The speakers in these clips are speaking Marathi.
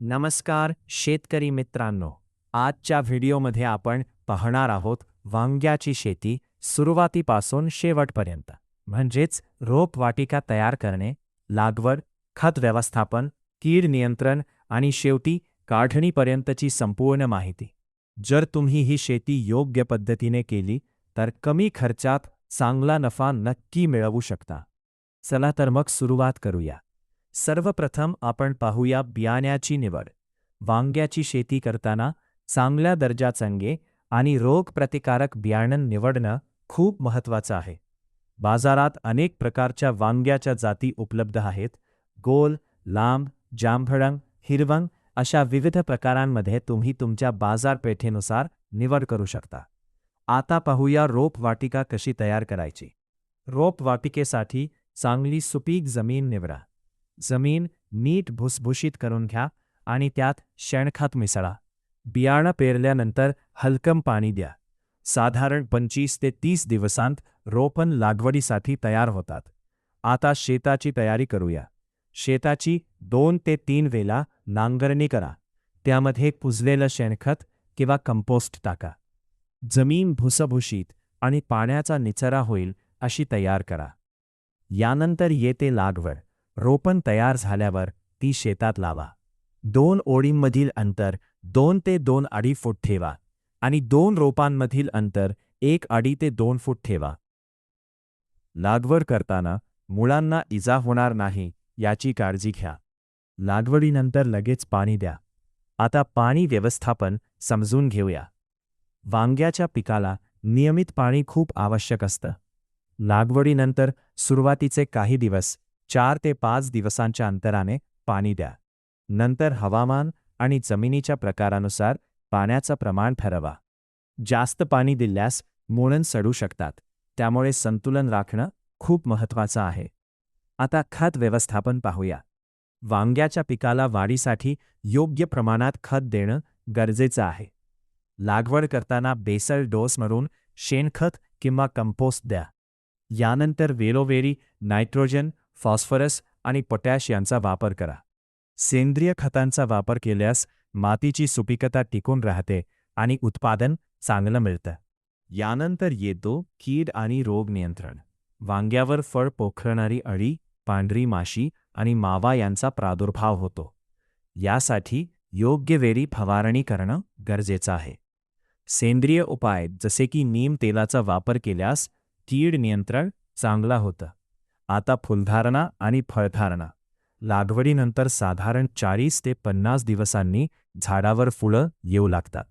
नमस्कार शेतकरी मित्रांनो. आजच्या व्हिडिओमध्ये आपण पाहणार आहोत वांग्याची शेती सुरुवातीपासून शेवटपर्यंत, म्हणजेच रोपवाटिका तयार करणे, लागवड, खत व्यवस्थापन, कीड नियंत्रण आणि शेवटी काढणीपर्यंतची संपूर्ण माहिती. जर तुम्ही ही शेती योग्य पद्धतीने केली तर कमी खर्चात चांगला नफा नक्की मिळवू शकता. चला तर मग सुरुवात करूया. सर्वप्रथम आपण पाहूया बियाण्याची निवड. वांग्याची शेती करताना चांगल्या दर्जाचे आणि रोगप्रतिकारक बियाणं निवडणं खूप महत्त्वाचं आहे. बाजारात अनेक प्रकारच्या वांग्याच्या जाती उपलब्ध आहेत. गोल, लांब, जांभळं, हिरवं अशा विविध प्रकारांमध्ये तुम्ही तुमच्या बाजारपेठेनुसार निवड करू शकता. आता पाहूया रोपवाटिका कशी तयार करायची. रोपवाटिकेसाठी चांगली सुपीक जमीन निवडा. जमीन नीट भुसभुशीत करून घ्या आणि त्यात शेणखत मिसळा. बियाणं पेरल्यानंतर हलकं पाणी द्या. साधारण 25 ते 30 दिवसांत रोपण लागवडीसाठी तयार होतात. आता शेताची तयारी करूया. शेताची 2 ते 3 वेळा नांगरणी करा. त्यामध्ये कुजलेलं शेणखत किंवा कंपोस्ट टाका. जमीन भुसभुशीत आणि पाण्याचा निचरा होईल अशी तयार करा. यानंतर येते लागवड. रोपण तयार झाल्यावर ती शेतात लावा. 2 ओळींमधील अंतर 2 ते 2.5 फूट ठेवा आणि 2 रोपांमधील अंतर 1.5 ते 2 फूट ठेवा. लागवड करताना मुळांना इजा होणार नाही याची काळजी घ्या. लागवडीनंतर लगेच पाणी द्या. आता पाणी व्यवस्थापन समजून घेऊया. वांग्याच्या पिकाला नियमित पाणी खूप आवश्यक असतं. लागवडीनंतर सुरुवातीचे काही दिवस 4 ते 5 दिवसांच्या अंतराने पाणी द्या. नंतर हवामान आणि जमिनीच्या प्रकारानुसार पाण्याचं प्रमाण ठरवा. जास्त पाणी दिल्यास मुळं सडू शकतात, त्यामुळे संतुलन राखणं खूप महत्त्वाचं आहे. आता खत व्यवस्थापन पाहूया. वांग्याच्या पिकाला वाढीसाठी योग्य प्रमाणात खत देणं गरजेचं आहे. लागवड करताना बेसल डोस म्हणून शेणखत किंवा कंपोस्ट द्या. यानंतर वेळोवेळी नायट्रोजन, फॉस्फरस आणि पोटॅश यांचा वापर करा. सेंद्रिय खतांचा वापर केल्यास मातीची सुपीकता टिकून राहते आणि उत्पादन चांगलं मिळतं. यानंतर येतो कीड आणि रोग नियंत्रण. वांग्यावर फळ पोखरणारी अळी, पांढरी माशी आणि मावा यांचा प्रादुर्भाव होतो. यासाठी योग्य वेळी फवारणी करणं गरजेचं आहे. सेंद्रिय उपाय जसे की नीम तेलाचा वापर केल्यास कीड नियंत्रण चांगला होतं. आता फुलधारणा आणि फळधारणा. लागवडीनंतर साधारण 40 ते 50 दिवसांनी झाडावर फुलं येऊ लागतात.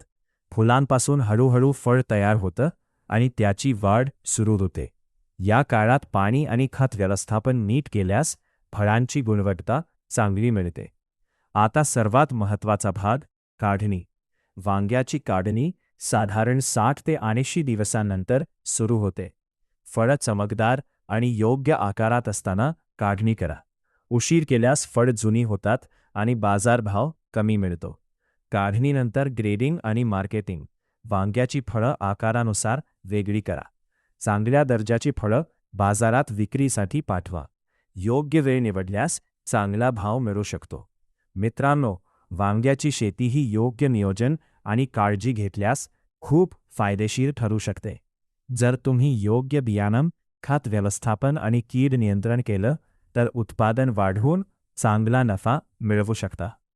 फुलांपासून हळूहळू फळ तयार होतं आणि त्याची वाढ सुरू होते. या काळात पाणी आणि खत व्यवस्थापन नीट केल्यास फळांची गुणवत्ता चांगली मिळते. आता सर्वात महत्त्वाचा भाग, काढणी. वांग्याची काढणी साधारण 60 ते 80 दिवसांनंतर सुरू होते. फळं चमकदार आणि योग्य आकारात असताना काढणी करा. उशीर केल्यास फळं जुनी होतात आणि बाजारभाव कमी मिळतो. काढणीनंतर ग्रेडिंग आणि मार्केटिंग. वांग्याची फळं आकारानुसार वेगळी करा. चांगल्या दर्जाची फळं बाजारात विक्रीसाठी पाठवा. योग्य वेळ निवडल्यास चांगला भाव मिळू शकतो. मित्रांनो, वांग्याची शेती ही योग्य नियोजन आणि काळजी घेतल्यास खूप फायदेशीर ठरू शकते. जर तुम्ही योग्य बियाणं, खत व्यवस्थापन आणि कीड नियंत्रण केलं तर उत्पादन वाढवून चांगला नफा मिळवू शकता.